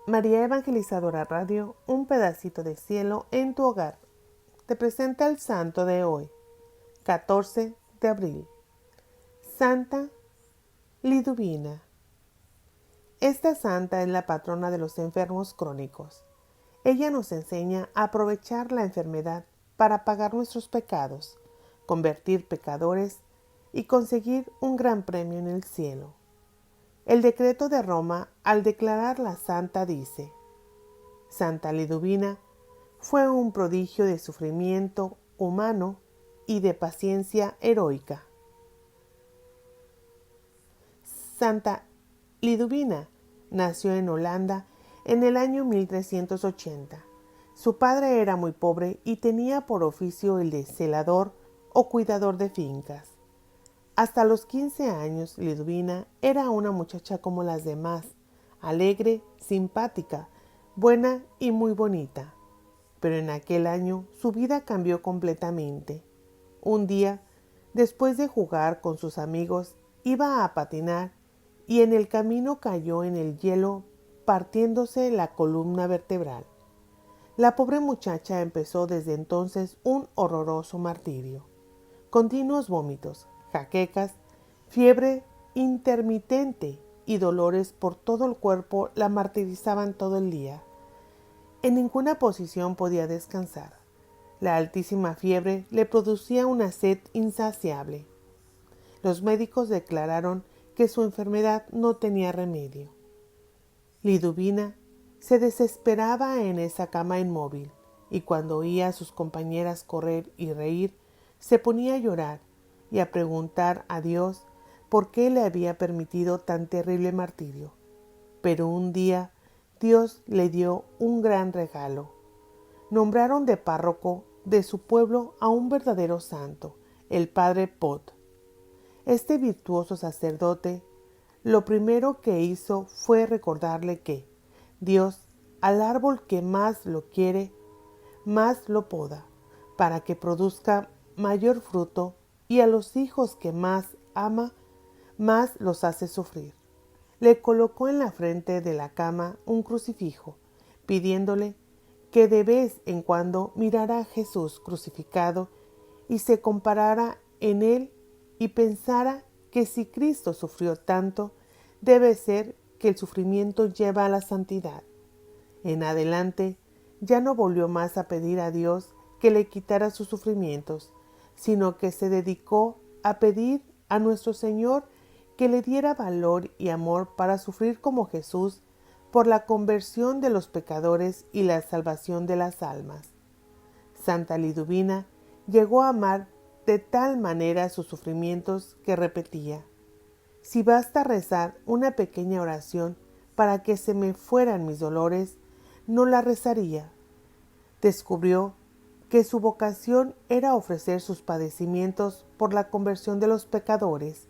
María Evangelizadora Radio, un pedacito de cielo en tu hogar. Te presenta el santo de hoy, 14 de abril. Santa Liduvina. Esta santa es la patrona de los enfermos crónicos. Ella nos enseña a aprovechar la enfermedad para pagar nuestros pecados, convertir pecadores y conseguir un gran premio en el cielo. El decreto de Roma, al declarar la santa, dice: Santa Liduvina fue un prodigio de sufrimiento humano y de paciencia heroica. Santa Liduvina nació en Holanda en el año 1380. Su padre era muy pobre y tenía por oficio el de celador o cuidador de fincas. Hasta los 15 años, Liduvina era una muchacha como las demás, alegre, simpática, buena y muy bonita. Pero en aquel año su vida cambió completamente. Un día, después de jugar con sus amigos, iba a patinar y en el camino cayó en el hielo, partiéndose la columna vertebral. La pobre muchacha empezó desde entonces un horroroso martirio. Continuos vómitos, jaquecas, fiebre intermitente y dolores por todo el cuerpo la martirizaban todo el día. En ninguna posición podía descansar. La altísima fiebre le producía una sed insaciable. Los médicos declararon que su enfermedad no tenía remedio. Liduvina se desesperaba en esa cama inmóvil y cuando oía a sus compañeras correr y reír, se ponía a llorar y a preguntar a Dios por qué le había permitido tan terrible martirio. Pero un día Dios le dio un gran regalo. Nombraron de párroco de su pueblo a un verdadero santo, el padre Pot. Este virtuoso sacerdote lo primero que hizo fue recordarle que Dios, al árbol que más lo quiere, más lo poda, para que produzca mayor fruto, y a los hijos que más ama, más los hace sufrir. Le colocó en la frente de la cama un crucifijo, pidiéndole que de vez en cuando mirara a Jesús crucificado y se comparara en él y pensara que si Cristo sufrió tanto, debe ser que el sufrimiento lleva a la santidad. En adelante, ya no volvió más a pedir a Dios que le quitara sus sufrimientos, sino que se dedicó a pedir a nuestro Señor que le diera valor y amor para sufrir como Jesús por la conversión de los pecadores y la salvación de las almas. Santa Liduvina llegó a amar de tal manera sus sufrimientos que repetía: si basta rezar una pequeña oración para que se me fueran mis dolores, no la rezaría. Descubrió que su vocación era ofrecer sus padecimientos por la conversión de los pecadores.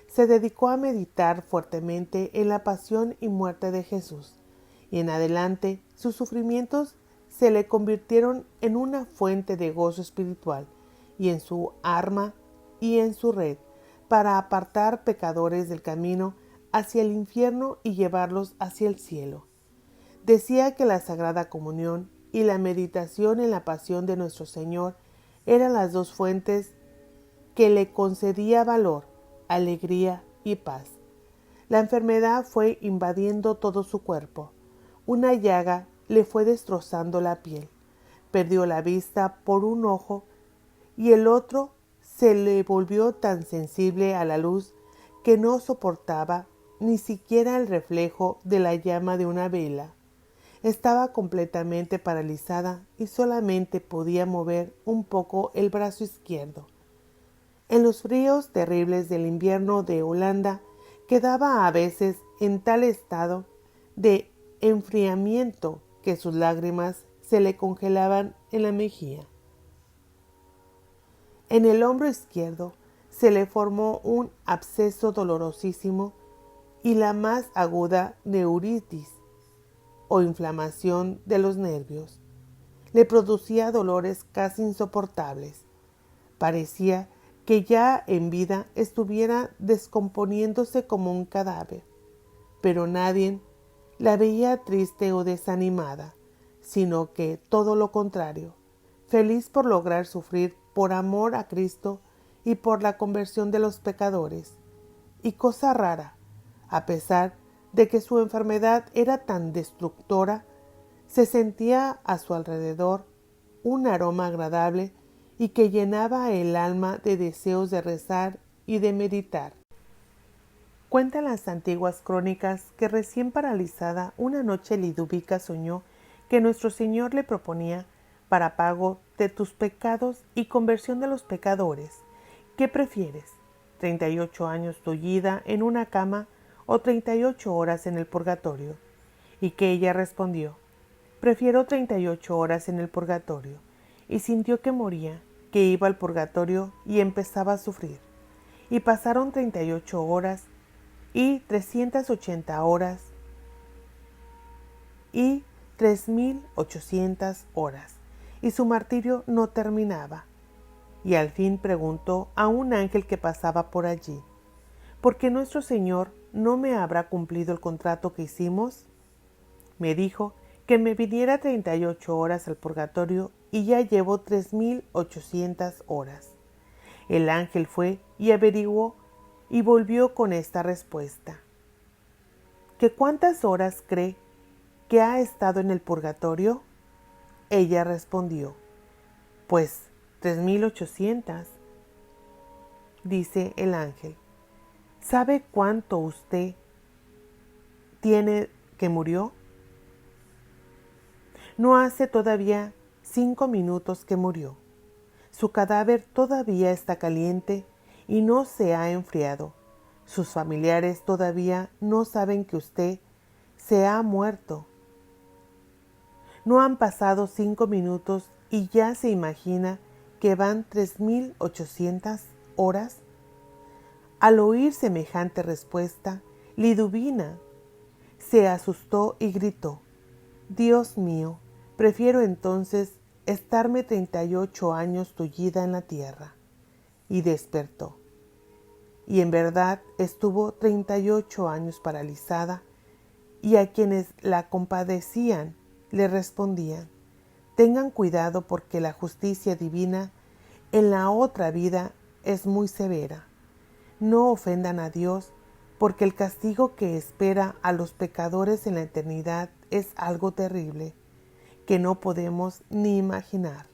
Se dedicó a meditar fuertemente en la pasión y muerte de Jesús, y en adelante sus sufrimientos se le convirtieron en una fuente de gozo espiritual, y en su arma y en su red, para apartar pecadores del camino hacia el infierno y llevarlos hacia el cielo. Decía que la Sagrada Comunión y la meditación en la pasión de nuestro Señor eran las dos fuentes que le concedía valor, alegría y paz. La enfermedad fue invadiendo todo su cuerpo. Una llaga le fue destrozando la piel. Perdió la vista por un ojo y el otro se le volvió tan sensible a la luz que no soportaba ni siquiera el reflejo de la llama de una vela. Estaba completamente paralizada y solamente podía mover un poco el brazo izquierdo. En los fríos terribles del invierno de Holanda, quedaba a veces en tal estado de enfriamiento que sus lágrimas se le congelaban en la mejilla. En el hombro izquierdo se le formó un absceso dolorosísimo y la más aguda neuritis o inflamación de los nervios. Le producía dolores casi insoportables. Parecía que ya en vida estuviera descomponiéndose como un cadáver, pero nadie la veía triste o desanimada, sino que todo lo contrario, feliz por lograr sufrir por amor a Cristo y por la conversión de los pecadores. Y cosa rara, a pesar de que su enfermedad era tan destructora, se sentía a su alrededor un aroma agradable y que llenaba el alma de deseos de rezar y de meditar. Cuentan las antiguas crónicas que recién paralizada una noche Liduvica soñó que nuestro Señor le proponía, para pago de tus pecados y conversión de los pecadores, ¿qué prefieres? ¿38 años tullida en una cama o 38 horas en el purgatorio? Y que ella respondió, prefiero 38 horas en el purgatorio, y sintió que moría, que iba al purgatorio y empezaba a sufrir. Y pasaron 38 horas y 380 horas y 3800 horas, y su martirio no terminaba. Y al fin preguntó a un ángel que pasaba por allí, ¿por qué nuestro Señor no me habrá cumplido el contrato que hicimos? Me dijo que me viniera 38 horas al purgatorio y ya llevo 3800 horas. El ángel fue y averiguó y volvió con esta respuesta. ¿Que cuántas horas cree que ha estado en el purgatorio? Ella respondió, pues 3800. Dice el ángel, ¿sabe cuánto usted tiene que murió? No hace todavía 5 minutos que murió. Su cadáver todavía está caliente y no se ha enfriado. Sus familiares todavía no saben que usted se ha muerto. No han pasado 5 minutos y ya se imagina que van 3800 horas. Al oír semejante respuesta, Liduvina se asustó y gritó, Dios mío, prefiero entonces estarme 38 años tullida en la tierra. Y despertó. Y en verdad estuvo 38 años paralizada, y a quienes la compadecían le respondían, tengan cuidado porque la justicia divina en la otra vida es muy severa. No ofendan a Dios, porque el castigo que espera a los pecadores en la eternidad es algo terrible, que no podemos ni imaginar.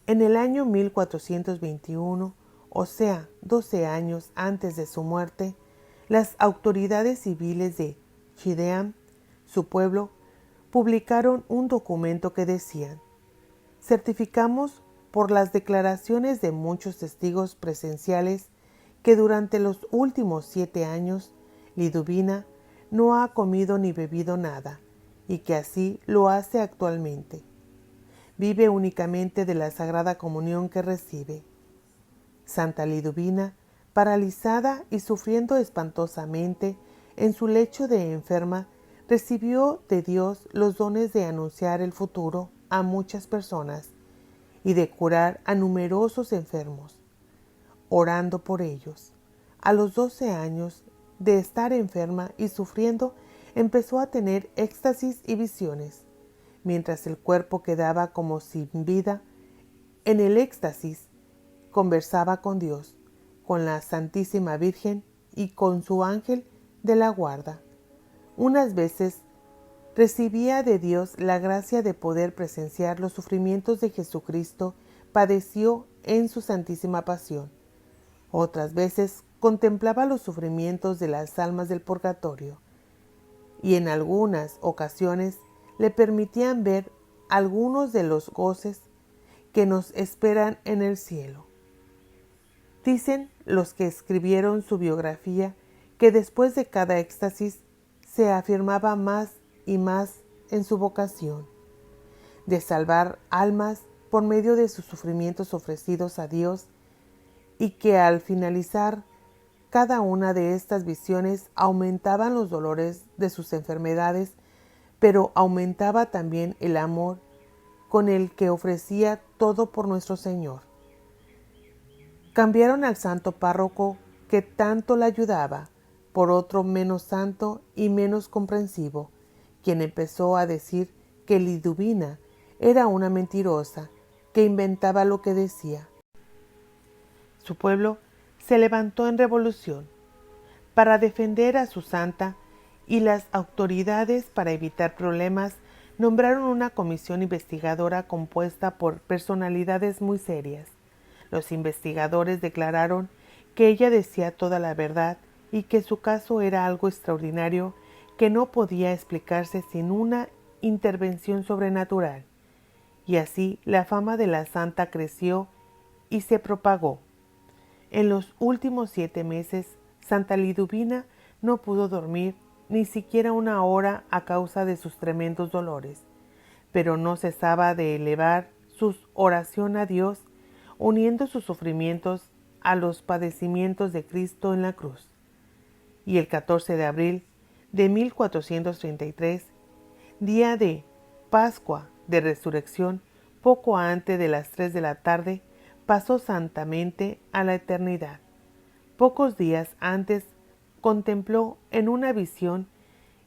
En el año 1421, o sea, 12 años antes de su muerte, las autoridades civiles de Chideam, su pueblo, publicaron un documento que decían: certificamos por las declaraciones de muchos testigos presenciales que durante los últimos 7 años Liduvina no ha comido ni bebido nada, y que así lo hace actualmente. Vive únicamente de la Sagrada Comunión que recibe. Santa Liduvina, paralizada y sufriendo espantosamente en su lecho de enferma, recibió de Dios los dones de anunciar el futuro a muchas personas y de curar a numerosos enfermos, orando por ellos. A los 12 años de estar enferma y sufriendo, empezó a tener éxtasis y visiones. Mientras el cuerpo quedaba como sin vida, en el éxtasis conversaba con Dios, con la Santísima Virgen y con su ángel de la guarda. Unas veces recibía de Dios la gracia de poder presenciar los sufrimientos de Jesucristo padeció en su Santísima Pasión. Otras veces contemplaba los sufrimientos de las almas del purgatorio, y en algunas ocasiones le permitían ver algunos de los goces que nos esperan en el cielo. Dicen los que escribieron su biografía que después de cada éxtasis se afirmaba más y más en su vocación de salvar almas por medio de sus sufrimientos ofrecidos a Dios, y que al finalizar cada una de estas visiones aumentaban los dolores de sus enfermedades, pero aumentaba también el amor con el que ofrecía todo por nuestro Señor. Cambiaron al santo párroco que tanto la ayudaba por otro menos santo y menos comprensivo, quien empezó a decir que Liduvina era una mentirosa, que inventaba lo que decía. Su pueblo se levantó en revolución para defender a su santa, y las autoridades, para evitar problemas, nombraron una comisión investigadora compuesta por personalidades muy serias. Los investigadores declararon que ella decía toda la verdad y que su caso era algo extraordinario que no podía explicarse sin una intervención sobrenatural. Y así la fama de la santa creció y se propagó. En los últimos 7 meses, Santa Liduvina no pudo dormir ni siquiera una hora a causa de sus tremendos dolores, pero no cesaba de elevar su oración a Dios, uniendo sus sufrimientos a los padecimientos de Cristo en la cruz. Y el 14 de abril de 1433, día de Pascua de Resurrección, poco antes de las 3 de la tarde, pasó santamente a la eternidad. Pocos días antes contempló en una visión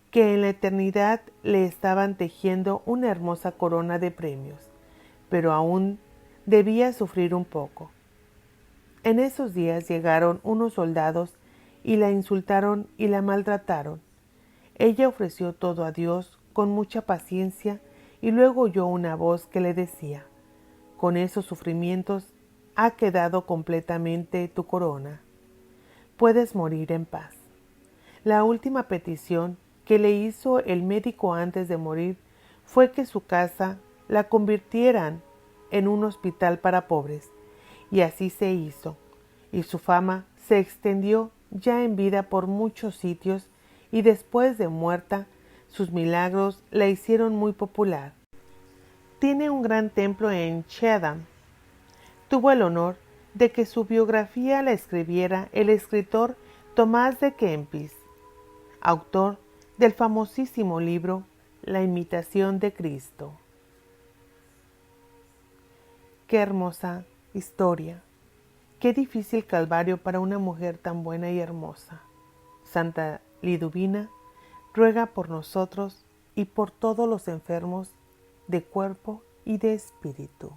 que en la eternidad le estaban tejiendo una hermosa corona de premios, pero aún debía sufrir un poco. En esos días llegaron unos soldados y la insultaron y la maltrataron. Ella ofreció todo a Dios con mucha paciencia y luego oyó una voz que le decía: con esos sufrimientos ha quedado completamente tu corona. Puedes morir en paz. La última petición que le hizo el médico antes de morir fue que su casa la convirtieran en un hospital para pobres, y así se hizo, y su fama se extendió ya en vida por muchos sitios, y después de muerta, sus milagros la hicieron muy popular. Tiene un gran templo en Chatham. Tuvo el honor de que su biografía la escribiera el escritor Tomás de Kempis, autor del famosísimo libro La imitación de Cristo. Qué hermosa historia, qué difícil calvario para una mujer tan buena y hermosa. Santa Liduvina, ruega por nosotros y por todos los enfermos de cuerpo y de espíritu.